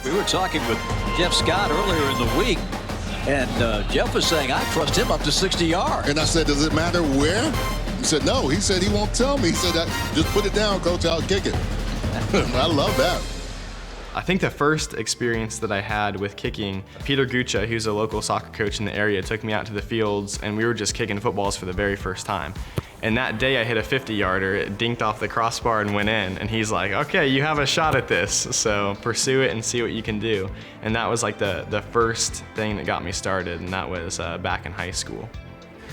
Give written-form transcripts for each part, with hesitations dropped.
We were talking with Jeff Scott earlier in the week, and Jeff was saying, I trust him up to 60 yards. And I said, does it matter where? He said, no. He said he won't tell me. He said, just put it down, Coach, I'll kick it. I love that. I think the first experience that I had with kicking, Peter Guccia, who's a local soccer coach in the area, took me out to the fields and we were just kicking footballs for the very first time. And that day I hit a 50-yarder, it dinked off the crossbar and went in. And he's like, okay, you have a shot at this, so pursue it and see what you can do. And that was like the first thing that got me started, and that was back in high school.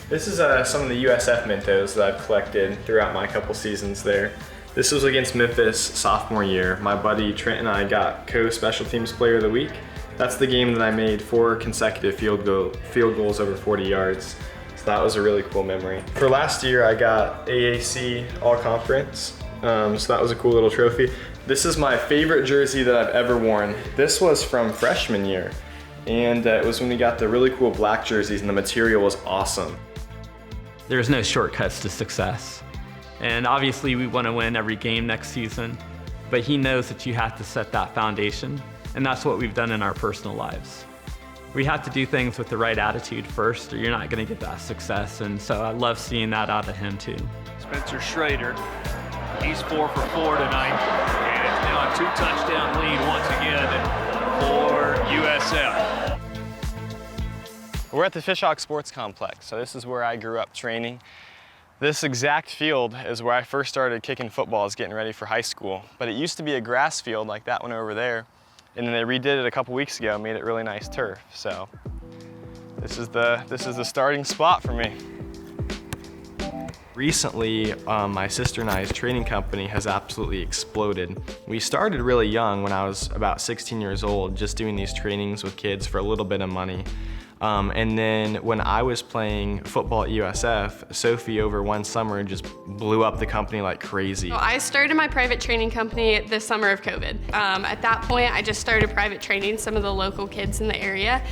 This is some of the USF Mentos that I've collected throughout my couple seasons there. This was against Memphis sophomore year. My buddy Trent and I got co-special teams player of the week. That's the game that I made 4 consecutive field goals over 40 yards. So that was a really cool memory. For last year, I got AAC All-Conference. So that was a cool little trophy. This is my favorite jersey that I've ever worn. This was from freshman year. And it was when we got the really cool black jerseys and the material was awesome. There's no shortcuts to success. And obviously we want to win every game next season, but he knows that you have to set that foundation, and that's what we've done in our personal lives. We have to do things with the right attitude first, or you're not going to get that success, and so I love seeing that out of him too. Spencer Shrader, he's 4 for 4 tonight, and it's now a 2-touchdown lead once again for USF. We're at the Fishhawk Sports Complex, so this is where I grew up training. This exact field is where I first started kicking footballs, getting ready for high school. But it used to be a grass field like that one over there, and then they redid it a couple weeks ago and made it really nice turf. So this is the starting spot for me. Recently, my sister and I's training company has absolutely exploded. We started really young when I was about 16 years old, just doing these trainings with kids for a little bit of money. And then when I was playing football at USF, Sophie over one summer just blew up the company like crazy. So I started my private training company the summer of COVID. At that point, I just started private training some of the local kids in the area.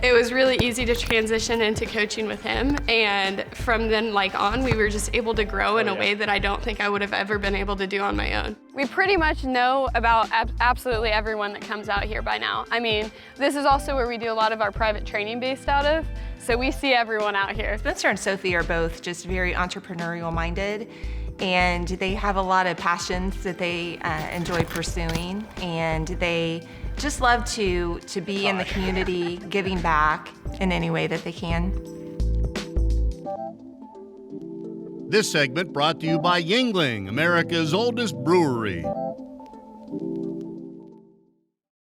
It was really easy to transition into coaching with him, and from then on, we were just able to grow in a way that I don't think I would have ever been able to do on my own. We pretty much know about absolutely everyone that comes out here by now. I mean, this is also where we do a lot of our private training based out of, so we see everyone out here. Spencer and Sophie are both just very entrepreneurial minded, and they have a lot of passions that they enjoy pursuing, and they just love to be in the community, giving back in any way that they can. This segment brought to you by Yuengling, America's oldest brewery.